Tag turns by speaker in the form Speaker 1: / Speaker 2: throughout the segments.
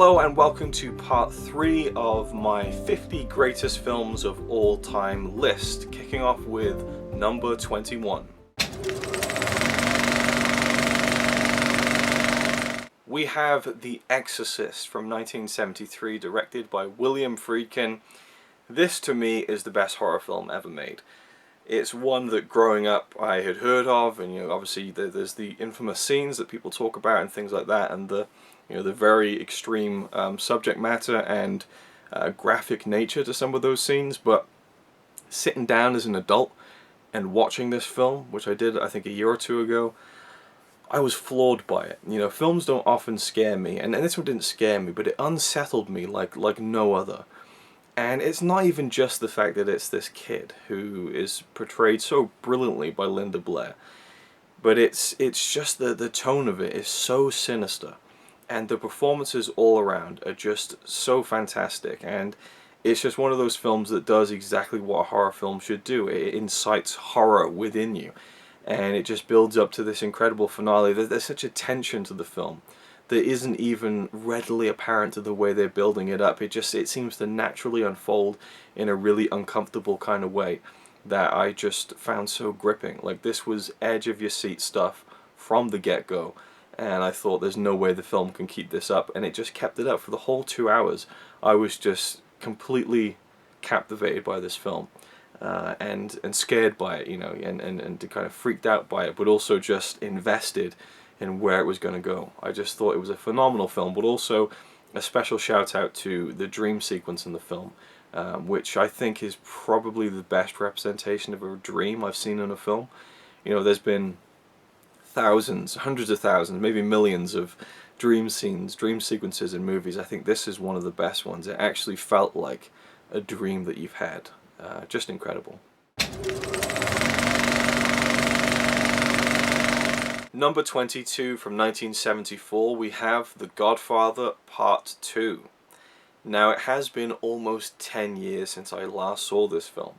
Speaker 1: Hello and welcome to part 3 of my 50 greatest films of all time list, kicking off with number 21. We have The Exorcist from 1973, directed by William Friedkin. This to me is the best horror film ever made. It's one that growing up I had heard of, and obviously there's the infamous scenes that people talk about and things like that, and the very extreme subject matter and graphic nature to some of those scenes. But sitting down as an adult and watching this film, which I did I think a year or two ago, I was floored by it. Films don't often scare me, and this one didn't scare me, but it unsettled me like no other. And it's not even just the fact that it's this kid who is portrayed so brilliantly by Linda Blair, but it's just the tone of it is so sinister, and the performances all around are just so fantastic, and it's just one of those films that does exactly what a horror film should do. It incites horror within you, and it just builds up to this incredible finale. There's such a tension to the film that isn't even readily apparent to the way they're building it up. It seems to naturally unfold in a really uncomfortable kind of way that I just found so gripping. Like, this was edge of your seat stuff from the get-go, and I thought there's no way the film can keep this up, and it just kept it up for the whole 2 hours. I was just completely captivated by this film, and scared by it, and kind of freaked out by it, but also just invested in where it was going to go. I just thought it was a phenomenal film, but also a special shout out to the dream sequence in the film, which I think is probably the best representation of a dream I've seen in a film. There's been thousands, hundreds of thousands, maybe millions of dream scenes, dream sequences in movies. I think this is one of the best ones. It actually felt like a dream that you've had. Just incredible. Number 22 from 1974, we have The Godfather Part 2. Now, it has been almost 10 years since I last saw this film.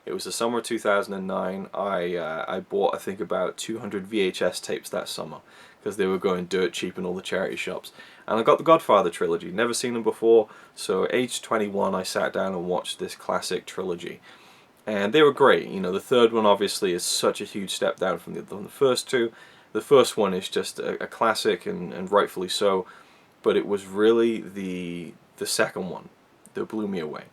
Speaker 1: It was the summer of 2009. I bought, I think, about 200 VHS tapes that summer because they were going dirt cheap in all the charity shops. And I got the Godfather trilogy. Never seen them before, so at age 21 I sat down and watched this classic trilogy. And they were great. The third one obviously is such a huge step down from the first two. The first one is just a classic, and rightfully so, but it was really the second one that blew me away.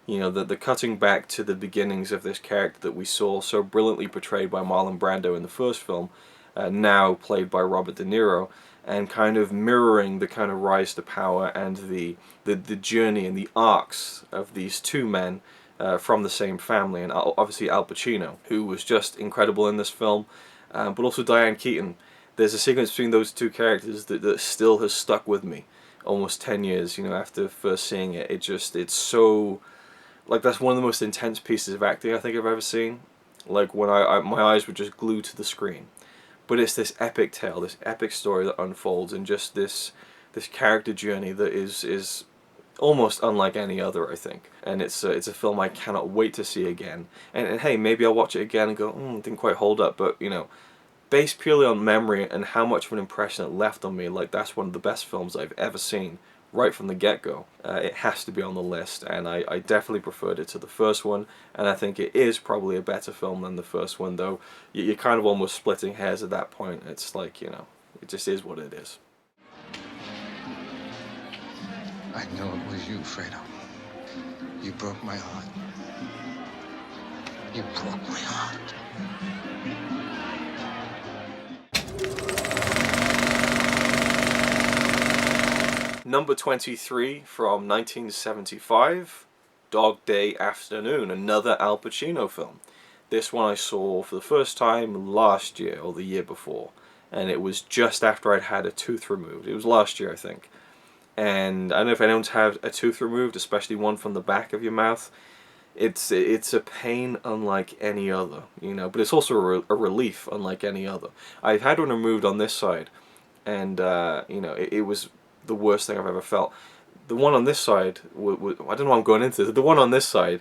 Speaker 1: The cutting back to the beginnings of this character that we saw so brilliantly portrayed by Marlon Brando in the first film, now played by Robert De Niro, and kind of mirroring the kind of rise to power and the journey and the arcs of these two men from the same family, and obviously Al Pacino, who was just incredible in this film. But also Diane Keaton. There's a sequence between those two characters that still has stuck with me almost 10 years, after first seeing it. It's so, like, that's one of the most intense pieces of acting I think I've ever seen. Like, when my eyes were just glued to the screen. But it's this epic tale, this epic story that unfolds, and just this character journey that is almost unlike any other, I think. And it's a film I cannot wait to see again. And hey, maybe I'll watch it again and go, it didn't quite hold up. But, based purely on memory and how much of an impression it left on me, like, that's one of the best films I've ever seen, right from the get-go. It has to be on the list, and I definitely preferred it to the first one, and I think it is probably a better film than the first one, though you're kind of almost splitting hairs at that point. It's like, it just is what it is.
Speaker 2: I know it was you, Fredo. You broke my heart. You broke my heart.
Speaker 1: Number 23 from 1975, Dog Day Afternoon, another Al Pacino film. This one I saw for the first time last year or the year before, and it was just after I'd had a tooth removed. It was last year, I think. And I don't know if anyone's had a tooth removed, especially one from the back of your mouth. It's a pain unlike any other, but it's also a relief unlike any other. I've had one removed on this side, and it was the worst thing I've ever felt. The one on this side, I don't know why I'm going into this. The one on this side,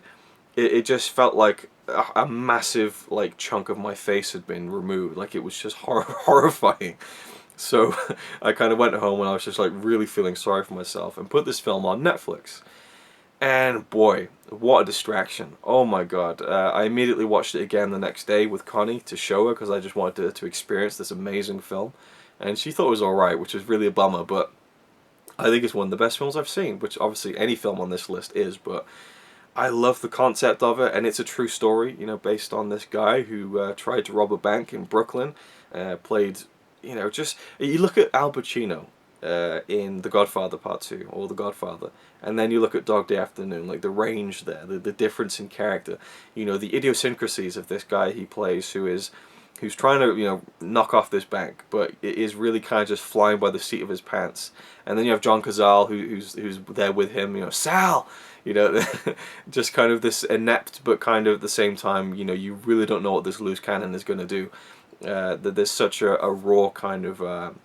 Speaker 1: it just felt like a massive chunk of my face had been removed. Like, it was just horrifying. So I kind of went home and I was just like really feeling sorry for myself and put this film on Netflix. And boy, what a distraction. Oh my god. I immediately watched it again the next day with Connie to show her because I just wanted to experience this amazing film. And she thought it was alright, which was really a bummer, but I think it's one of the best films I've seen, which obviously any film on this list is, but I love the concept of it, and it's a true story, you know, based on this guy who tried to rob a bank in Brooklyn, played, you know, just, you look at Al Pacino in The Godfather Part 2, or The Godfather, and then you look at Dog Day Afternoon, like the range there, the difference in character, you know, the idiosyncrasies of this guy he plays who's trying to, you know, knock off this bank, but it is really kind of just flying by the seat of his pants. And then you have John Cazale, who's there with him, you know, Sal, you know, just kind of this inept, but kind of at the same time, you know, you really don't know what this loose cannon is going to do. That there's such a raw kind of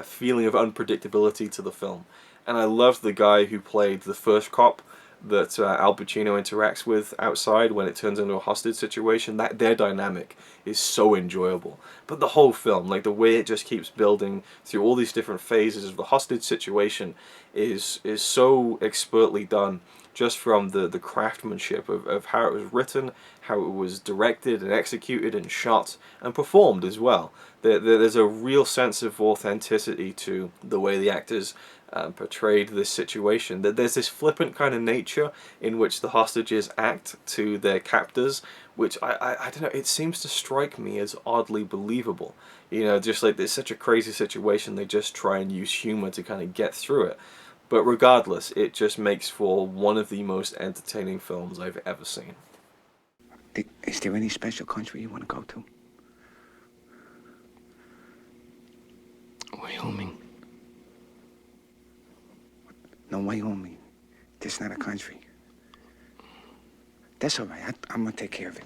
Speaker 1: feeling of unpredictability to the film. And I loved the guy who played the first cop that Al Pacino interacts with outside when it turns into a hostage situation. That their dynamic is so enjoyable. But the whole film, like the way it just keeps building through all these different phases of the hostage situation, is so expertly done. Just from the craftsmanship of how it was written, how it was directed and executed and shot and performed as well. There's a real sense of authenticity to the way the actors portrayed this situation. That there's this flippant kind of nature in which the hostages act to their captors, which I don't know, it seems to strike me as oddly believable. You know, just like there's such a crazy situation, they just try and use humor to kind of get through it. But regardless, it just makes for one of the most entertaining films I've ever seen.
Speaker 3: Is there any special country you want to go to?
Speaker 2: Wyoming.
Speaker 3: No, Wyoming. That's not a country. That's all right. I'm going to take care of it.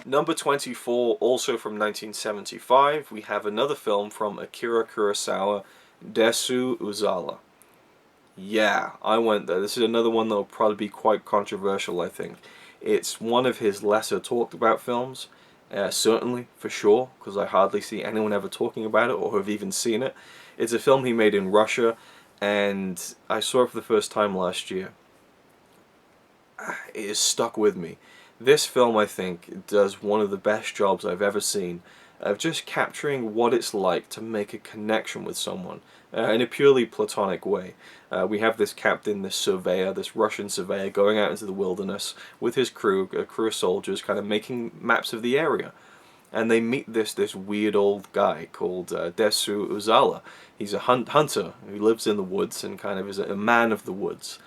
Speaker 1: Number 24, also from 1975, we have another film from Akira Kurosawa, Dersu Uzala. Yeah, I went there. This is another one that will probably be quite controversial, I think. It's one of his lesser talked about films, certainly, for sure, because I hardly see anyone ever talking about it or have even seen it. It's a film he made in Russia, and I saw it for the first time last year. It has stuck with me. This film, I think, does one of the best jobs I've ever seen of just capturing what it's like to make a connection with someone in a purely platonic way. We have this captain, this surveyor, this Russian surveyor going out into the wilderness with his crew, a crew of soldiers, kind of making maps of the area. And they meet this weird old guy called Dersu Uzala. He's a hunter who lives in the woods and kind of is a man of the woods.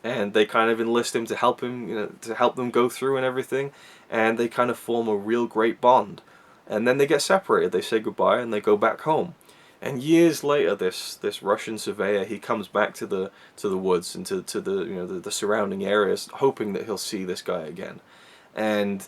Speaker 1: And they kind of enlist him to help him, you know, to help them go through and everything, and they kind of form a real great bond. And then they get separated. They say goodbye and they go back home. And years later, this Russian surveyor, he comes back to the woods and to the, you know, the surrounding areas, hoping that he'll see this guy again. And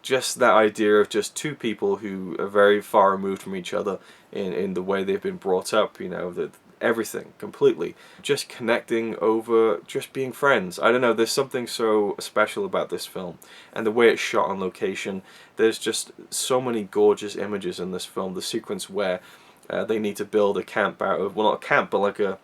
Speaker 1: just that idea of just two people who are very far removed from each other in the way they've been brought up, you know, that everything completely just connecting over just being friends. I don't know, there's something so special about this film and the way it's shot on location. There's just so many gorgeous images in this film. The sequence where they need to build a camp out of, well, not a camp, but like a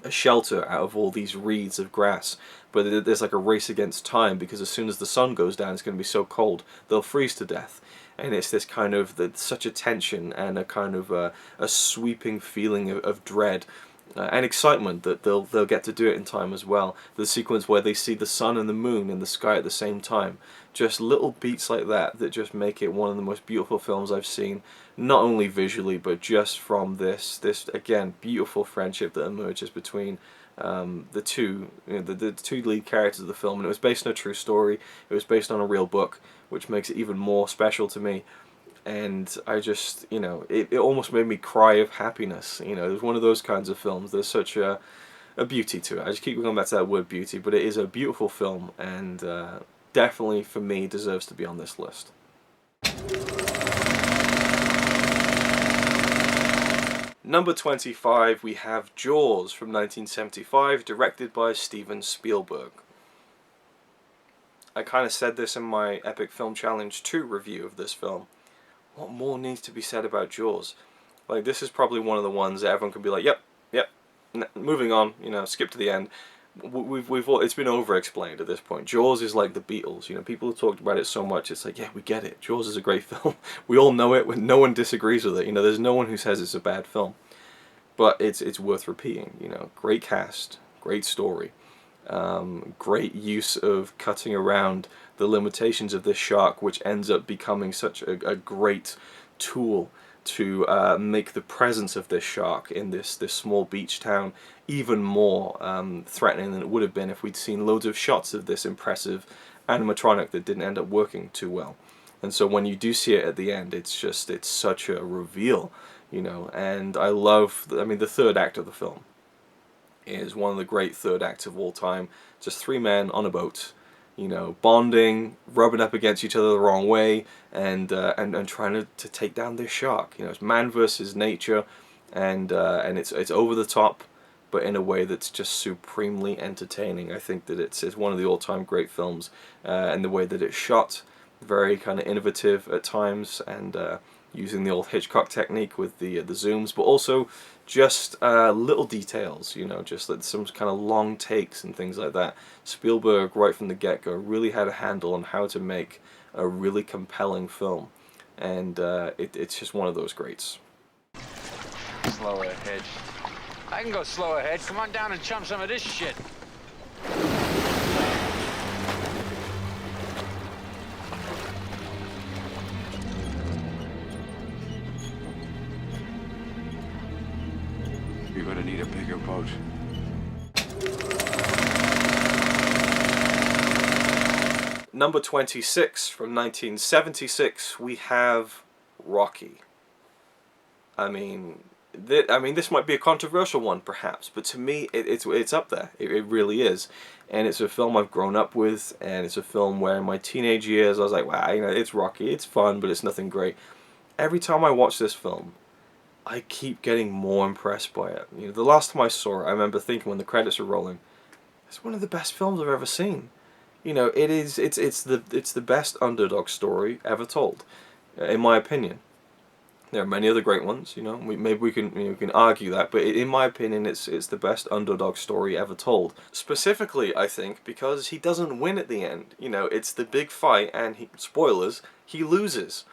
Speaker 1: shelter out of all these reeds of grass, but there's like a race against time because as soon as the sun goes down it's going to be so cold they'll freeze to death. And it's this kind of such a tension and a kind of a sweeping feeling of dread and excitement that they'll get to do it in time as well. The sequence where they see the sun and the moon in the sky at the same time, just little beats like that that just make it one of the most beautiful films I've seen, not only visually but just from this again beautiful friendship that emerges between the two, you know, the two lead characters of the film. And it was based on a true story. It was based on a real book, which makes it even more special to me. And I just, you know, it almost made me cry of happiness. You know, it was one of those kinds of films. There's such a beauty to it. I just keep going back to that word beauty, but it is a beautiful film, and definitely for me deserves to be on this list. Number 25, we have Jaws from 1975, directed by Steven Spielberg. I kind of said this in my Epic Film Challenge 2 review of this film. What more needs to be said about Jaws? Like, this is probably one of the ones that everyone can be like, yep, yep, moving on, you know, skip to the end. It's been over-explained at this point. Jaws is like the Beatles, you know, people have talked about it so much, it's like, yeah, we get it. Jaws is a great film. We all know it, no one disagrees with it, you know, there's no one who says it's a bad film. But it's worth repeating, you know, great cast, great story. Great use of cutting around the limitations of this shark, which ends up becoming such a great tool to make the presence of this shark in this small beach town even more threatening than it would have been if we'd seen loads of shots of this impressive animatronic that didn't end up working too well. And so when you do see it at the end, it's such a reveal, you know. And I love, I mean, the third act of the film is one of the great third acts of all time. Just three men on a boat, you know, bonding, rubbing up against each other the wrong way, and trying to take down this shark. You know, it's man versus nature, and it's over the top, but in a way that's just supremely entertaining. I think that it's one of the all-time great films, and the way that it's shot, very kind of innovative at times, and using the old Hitchcock technique with the zooms, but also just little details, you know, just like some kind of long takes and things like that. Spielberg, right from the get-go, really had a handle on how to make a really compelling film, and it's just one of those greats.
Speaker 4: Slow ahead. I can go slow ahead. Come on down and chum some of this shit.
Speaker 2: You're gonna need a bigger boat.
Speaker 1: Number 26 from 1976, we have Rochy. I mean, this might be a controversial one, perhaps, but to me, it's up there. It really is, and it's a film I've grown up with, and it's a film where in my teenage years I was like, wow, you know, it's Rochy, it's fun, but it's nothing great. Every time I watch this film, I keep getting more impressed by it. You know, the last time I saw it, I remember thinking when the credits were rolling, it's one of the best films I've ever seen. You know, it's the best underdog story ever told, in my opinion. There are many other great ones, you know. Maybe we can argue that, but in my opinion, it's the best underdog story ever told. Specifically, I think, because he doesn't win at the end. You know, it's the big fight, and spoilers, he loses.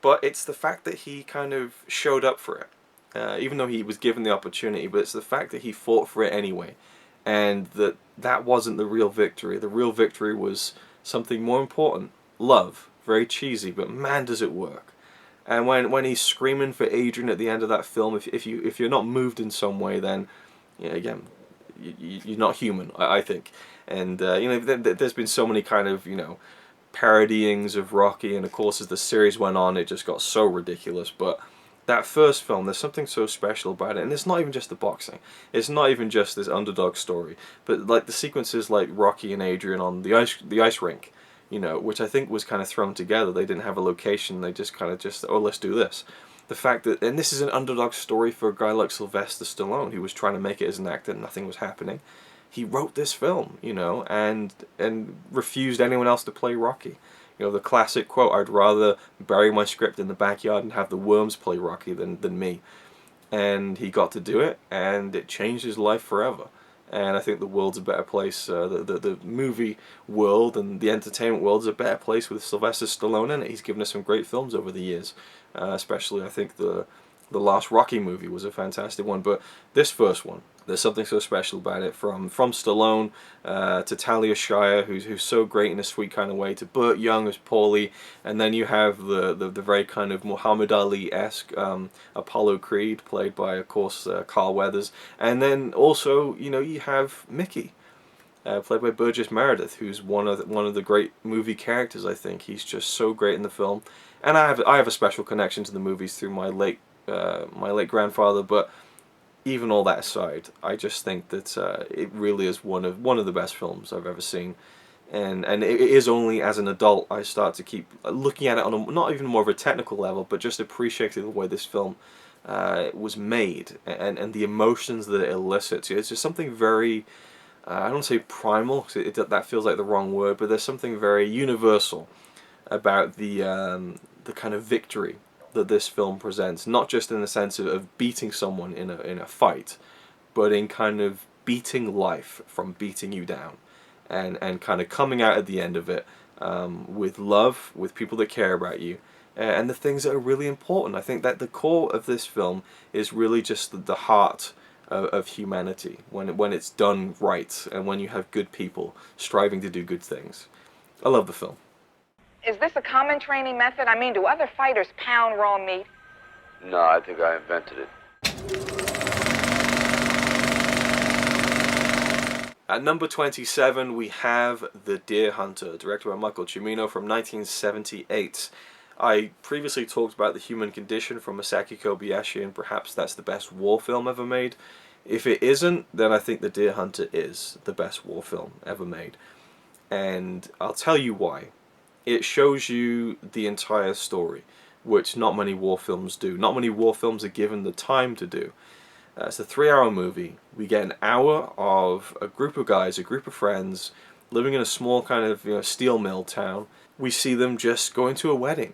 Speaker 1: But it's the fact that he kind of showed up for it, even though he was given the opportunity. But it's the fact that he fought for it anyway, and that wasn't the real victory. The real victory was something more important: love. Very cheesy, but man, does it work. And when he's screaming for Adrian at the end of that film, if you're not moved in some way, then, you know, again, you're not human, I think. And you know, there's been so many kind of, you know, parodyings of Rochy, and of course as the series went on, it just got so ridiculous. But that first film, there's something so special about it, and it's not even just the boxing, it's not even just this underdog story, but like the sequences like Rochy and Adrian on the ice rink, you know, which I think was kind of thrown together. They didn't have a location, they just kind of oh, let's do this. The fact that, and this is an underdog story for a guy like Sylvester Stallone, who was trying to make it as an actor, nothing was happening. He wrote this film, you know, and refused anyone else to play Rochy. You know, the classic quote, I'd rather bury my script in the backyard and have the worms play Rochy than me. And he got to do it, and it changed his life forever. And I think the world's a better place, the movie world and the entertainment world is a better place with Sylvester Stallone in it. He's given us some great films over the years, especially I think the last Rochy movie was a fantastic one, but this first one, there's something so special about it, from Stallone to Talia Shire, who's so great in a sweet kind of way, to Burt Young as Paulie, and then you have the very kind of Muhammad Ali-esque Apollo Creed, played by, of course, Carl Weathers, and then also, you know, you have Mickey, played by Burgess Meredith, who's one of the great movie characters. I think he's just so great in the film, and I have a special connection to the movies through my late grandfather. But even all that aside, I just think that it really is one of the best films I've ever seen, and it is only as an adult I start to keep looking at it on a, not even more of a technical level, but just appreciating the way this film was made, and the emotions that it elicits. It's just something very I don't say primal, because that feels like the wrong word, but there's something very universal about the kind of victory that this film presents, not just in the sense of beating someone in a fight, but in kind of beating life from beating you down, and kind of coming out at the end of it with love, with people that care about you, and the things that are really important. I think that the core of this film is really just the heart of humanity, when it's done right, and when you have good people striving to do good things. I love the film.
Speaker 5: Is this a common training method? I mean, do other fighters pound raw meat?
Speaker 6: No, I think I invented it.
Speaker 1: At number 27, we have The Deer Hunter, directed by Michael Cimino from 1978. I previously talked about The Human Condition from Masaki Kobayashi, and perhaps that's the best war film ever made. If it isn't, then I think The Deer Hunter is the best war film ever made. And I'll tell you why. It shows you the entire story, which not many war films do. Not many war films are given the time to do. It's a 3-hour movie. We get an hour of a group of guys, a group of friends, living in a small kind of steel mill town. We see them just going to a wedding.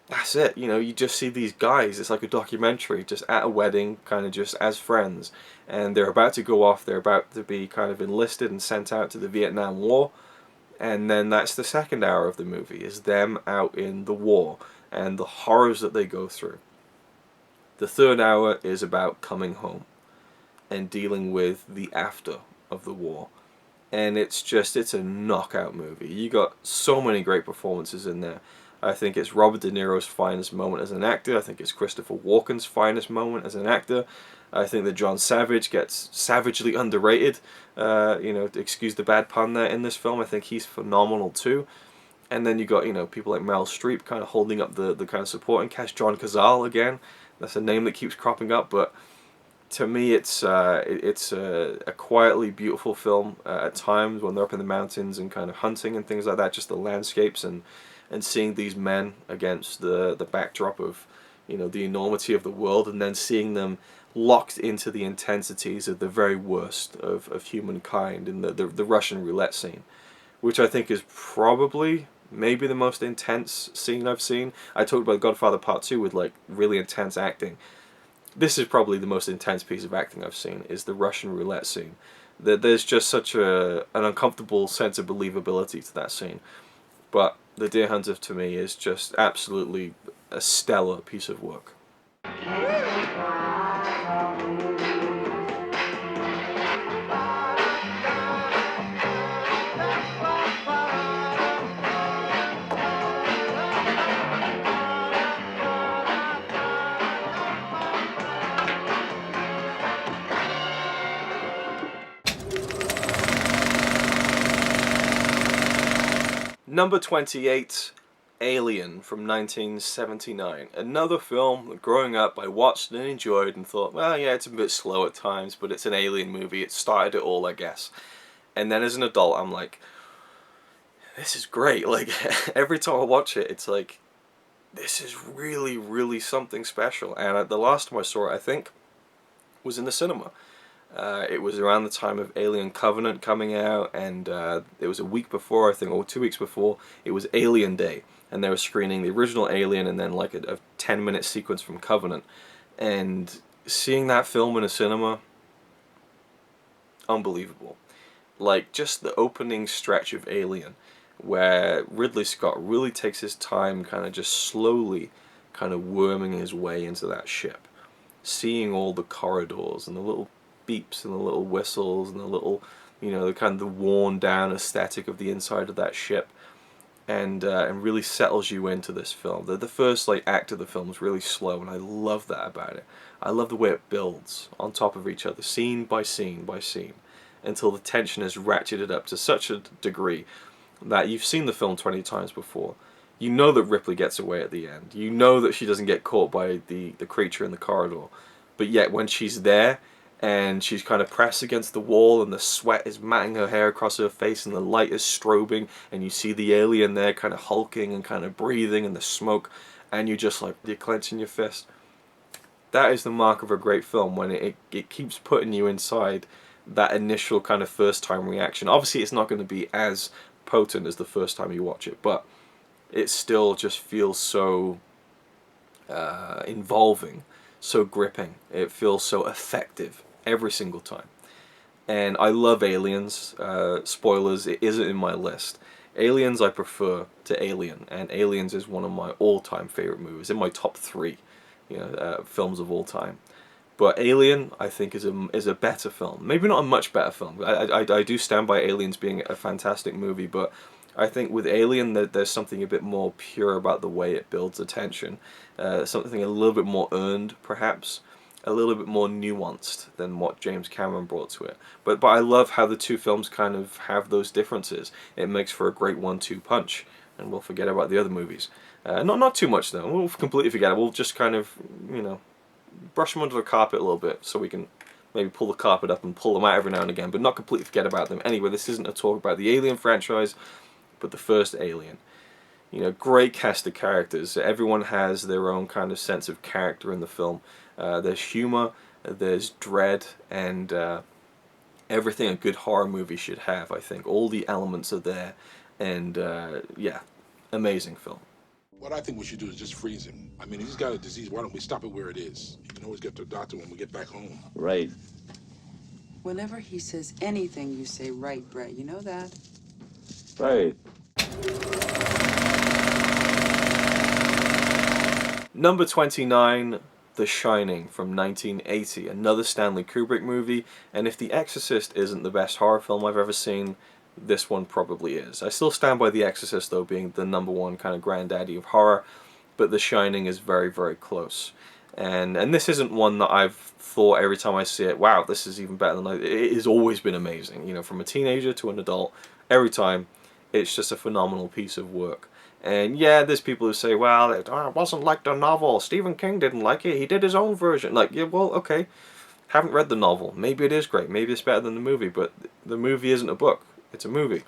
Speaker 1: That's it. You just see these guys. It's like a documentary, just at a wedding, kind of just as friends. And they're about to go off. They're about to be kind of enlisted and sent out to the Vietnam War. And then that's the second hour of the movie, is them out in the war and the horrors that they go through. The third hour is about coming home and dealing with the after of the war. And it's a knockout movie. You got so many great performances in there. I think it's Robert De Niro's finest moment as an actor. I think it's Christopher Walken's finest moment as an actor. I think that John Savage gets savagely underrated. Excuse the bad pun there, in this film. I think he's phenomenal too. And then you got people like Meryl Streep kind of holding up the kind of supporting cast. John Cazale again. That's a name that keeps cropping up, but to me it's a quietly beautiful film at times when they're up in the mountains and kind of hunting and things like that. Just the landscapes and seeing these men against the backdrop of the enormity of the world, and then seeing them locked into the intensities of the very worst of humankind in the Russian roulette scene, which I think is probably maybe the most intense scene I've seen. I talked about Godfather Part 2 with like really intense acting. This is probably the most intense piece of acting I've seen, is the Russian roulette scene. There's just such an uncomfortable sense of believability to that scene. But The Deer Hunter to me is just absolutely a stellar piece of work. Number 28, Alien from 1979. Another film that growing up I watched and enjoyed and thought, well, yeah, it's a bit slow at times, but it's an alien movie. It started it all, I guess. And then as an adult, I'm like, this is great. Like, every time I watch it, it's like, this is really, really something special. And the last time I saw it, I think, was in the cinema. It was around the time of Alien Covenant coming out, and it was a week before, I think, or 2 weeks before, it was Alien Day, and they were screening the original Alien and then like a 10-minute sequence from Covenant. And seeing that film in a cinema, unbelievable. Like, just the opening stretch of Alien, where Ridley Scott really takes his time kind of just slowly kind of worming his way into that ship. Seeing all the corridors and the little beeps and the little whistles and the little, the kind of the worn down aesthetic of the inside of that ship, and really settles you into this film. The first act of the film is really slow, and I love that about it. I love the way it builds on top of each other, scene by scene by scene, until the tension is ratcheted up to such a degree that you've seen the film 20 times before. You know that Ripley gets away at the end. You know that she doesn't get caught by the creature in the corridor. But yet when she's there, and she's kind of pressed against the wall, and the sweat is matting her hair across her face, and the light is strobing, and you see the alien there kind of hulking and kind of breathing, and the smoke, and you're just like, you're clenching your fist. That is the mark of a great film, when it keeps putting you inside that initial kind of first time reaction. Obviously it's not going to be as potent as the first time you watch it, but it still just feels so involving, so gripping. It feels so effective every single time. And I love Aliens. Spoilers, it isn't in my list. Aliens I prefer to Alien, and Aliens is one of my all-time favorite movies, in my top 3 films of all time. But Alien, I think, is a better film. Maybe not a much better film. I do stand by Aliens being a fantastic movie, but I think with Alien there's something a bit more pure about the way it builds attention. Something a little bit more earned, perhaps. A little bit more nuanced than what James Cameron brought to it. But I love how the two films kind of have those differences. It makes for a great 1-2 punch, and we'll forget about the other movies. Not too much though. We'll completely forget it. We'll just kind of, brush them under the carpet a little bit, so we can maybe pull the carpet up and pull them out every now and again, but not completely forget about them. Anyway, this isn't a talk about the Alien franchise, but the first Alien. Great cast of characters. Everyone has their own kind of sense of character in the film. There's humor, there's dread, and everything a good horror movie should have, I think. All the elements are there, and yeah, amazing film.
Speaker 7: What I think we should do is just freeze him. I mean, if he's got a disease, why don't we stop it where it is? You can always get to a doctor when we get back home.
Speaker 8: Right.
Speaker 9: Whenever he says anything, you say right, Brett. You know that?
Speaker 8: Right.
Speaker 1: Number 29, The Shining from 1980, another Stanley Kubrick movie, and if The Exorcist isn't the best horror film I've ever seen, this one probably is. I still stand by The Exorcist though being the #1 kind of granddaddy of horror, but The Shining is very, very close. And this isn't one that I've thought every time I see it, wow, this is even better than it has always been amazing. From a teenager to an adult, every time, it's just a phenomenal piece of work. And yeah, there's people who say, well, it wasn't like the novel. Stephen King didn't like it. He did his own version. Like, yeah, well, okay. Haven't read the novel. Maybe it is great. Maybe it's better than the movie. But the movie isn't a book. It's a movie.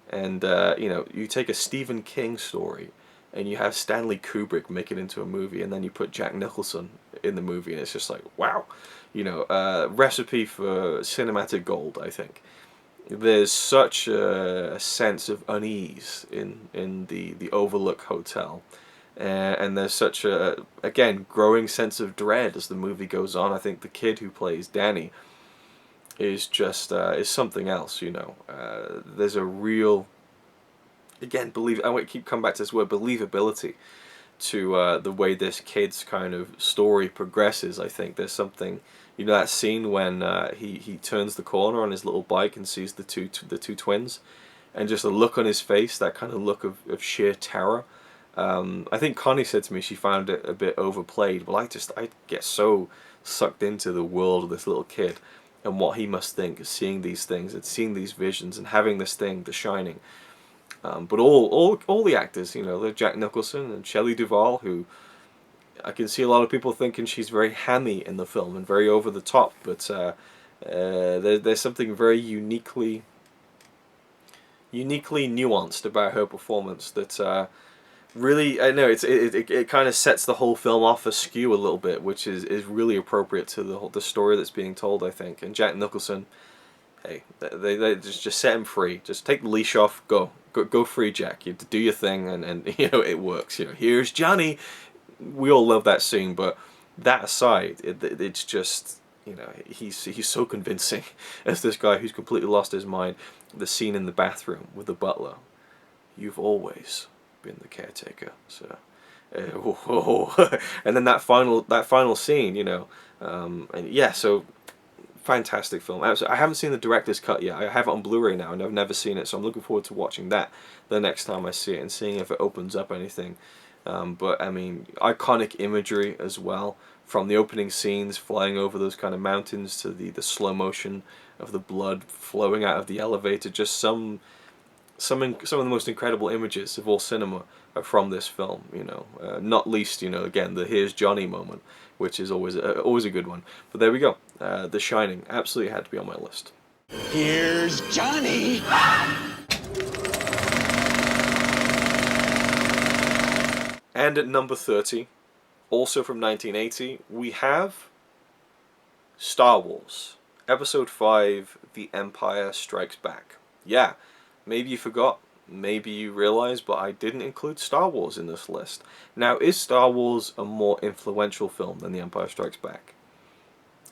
Speaker 1: And, you take a Stephen King story and you have Stanley Kubrick make it into a movie, and then you put Jack Nicholson in the movie, and it's just like, wow. Recipe for cinematic gold, I think. There's such a sense of unease in the Overlook Hotel, and there's such a, again, growing sense of dread as the movie goes on. I think the kid who plays Danny is just is something else. There's a real, again, I keep coming back to this word, believability to the way this kid's kind of story progresses. I think there's something. That scene when he turns the corner on his little bike and sees the two twins, and just the look on his face, that kind of look of sheer terror. I think Connie said to me she found it a bit overplayed, but I get so sucked into the world of this little kid and what he must think of seeing these things and seeing these visions and having this thing, The Shining. But all the actors, Jack Nicholson and Shelley Duvall, who I can see a lot of people thinking she's very hammy in the film and very over the top, but there's something very uniquely nuanced about her performance that really, I know it kind of sets the whole film off askew a little bit, which is really appropriate to the story that's being told, I think. And Jack Nicholson, hey, they just set him free. Just take the leash off, go free, Jack. You do your thing, and it works. Here's Johnny. We all love that scene, but that aside, it's just, he's so convincing as this guy who's completely lost his mind. The scene in the bathroom with the butler, you've always been the caretaker, so and then that final scene, and yeah, so fantastic film. I haven't seen the director's cut yet. I have it on Blu-ray now, and I've never seen it, so I'm looking forward to watching that the next time I see it and seeing if it opens up anything. But I mean, iconic imagery as well, from the opening scenes flying over those kind of mountains to the slow motion of the blood flowing out of the elevator. Just some of the most incredible images of all cinema are from this film. Not least again the "Here's Johnny" moment, which is always a good one. But there we go. The Shining absolutely had to be on my list.
Speaker 3: Here's Johnny!
Speaker 1: And at number 30, also from 1980, we have Star Wars, Episode 5, The Empire Strikes Back. Yeah, maybe you forgot, maybe you realized, but I didn't include Star Wars in this list. Now, is Star Wars a more influential film than The Empire Strikes Back?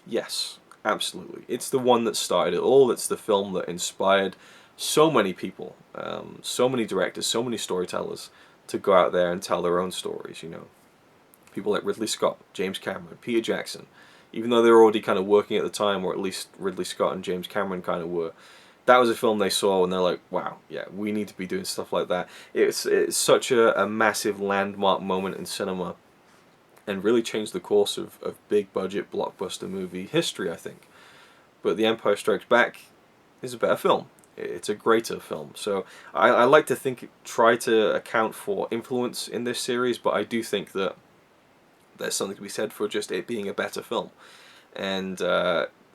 Speaker 1: Yes, absolutely. It's the one that started it all. It's the film that inspired so many people, so many directors, so many storytellers to go out there and tell their own stories, you know. People like Ridley Scott, James Cameron, Peter Jackson, even though they were already kind of working at the time, or at least Ridley Scott and James Cameron kind of were, that was a film they saw and they're like, wow, yeah, we need to be doing stuff like that. It's such a massive landmark moment in cinema and really changed the course of big budget blockbuster movie history, I think. But The Empire Strikes Back is a better film. It's a greater film. So I like to try to account for influence in this series, but I do think that there's something to be said for just it being a better film. And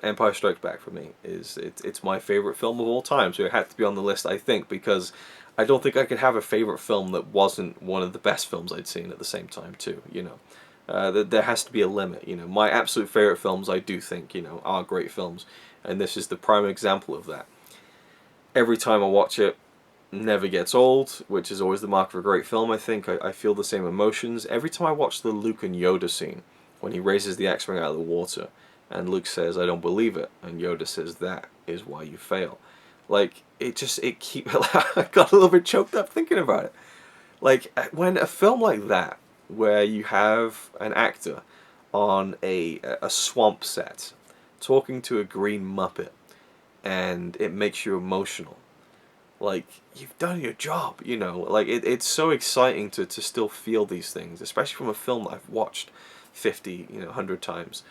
Speaker 1: Empire Strikes Back for me it's my favorite film of all time, so it had to be on the list, I think, because I don't think I could have a favorite film that wasn't one of the best films I'd seen at the same time too, you know. There has to be a limit, you know. My absolute favorite films, I do think, you know, are great films, and this is the prime example of that. Every time I watch it, never gets old, which is always the mark of a great film, I think. I feel the same emotions. Every time I watch the Luke and Yoda scene, when he raises the X-Wing out of the water, and Luke says, "I don't believe it," and Yoda says, "That is why you fail." Like, I got a little bit choked up thinking about it. Like, when a film like that, where you have an actor on a swamp set, talking to a green Muppet, and it makes you emotional, like, you've done your job, you know. Like, it's so exciting to still feel these things, especially from a film that I've watched 50, 100 times,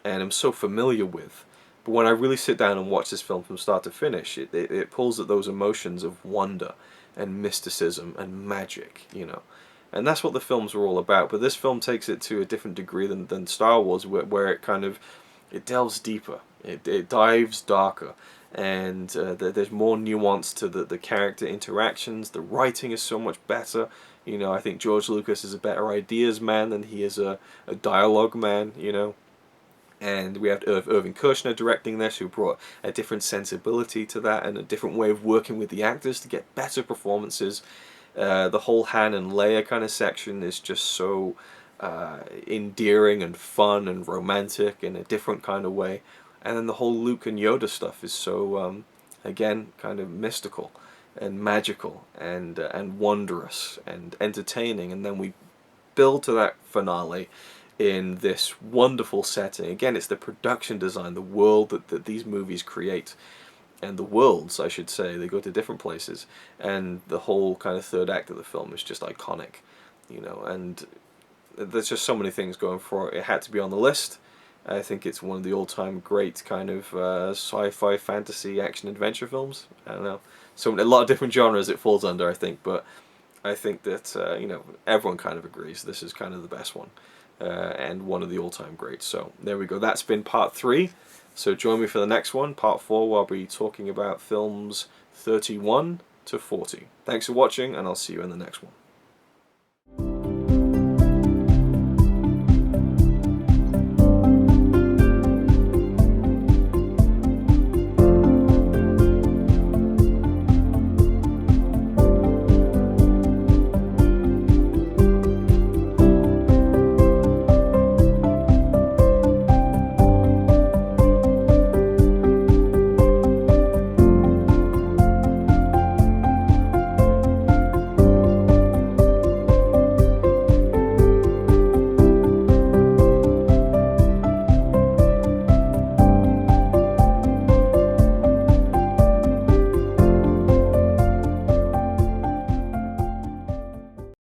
Speaker 1: and I'm so familiar with. But when I really sit down and watch this film from start to finish, it pulls at those emotions of wonder and mysticism and magic, you know. And that's what the films are all about. But this film takes it to a different degree than Star Wars, where it kind of, it delves deeper, it dives darker, and there's more nuance to the character interactions. The writing is so much better. You know, I think George Lucas is a better ideas man than he is a dialogue man, you know. And we have Irving Kershner directing this, who brought a different sensibility to that and a different way of working with the actors to get better performances. The whole Han and Leia kind of section is just so endearing and fun and romantic in a different kind of way. And then the whole Luke and Yoda stuff is so, again, kind of mystical and magical and wondrous and entertaining. And then we build to that finale in this wonderful setting. Again, it's the production design, the world that these movies create, and the worlds, I should say. They go to different places, and the whole kind of third act of the film is just iconic, you know. And there's just so many things going for it. It had to be on the list. I think it's one of the all-time great kind of sci-fi, fantasy, action-adventure films. I don't know. So a lot of different genres it falls under, I think, but I think that, you know, everyone kind of agrees this is kind of the best one. And one of the all-time greats. So there we go. That's been part 3. So join me for the next one, part 4, where I'll be talking about films 31 to 40. Thanks for watching, and I'll see you in the next one.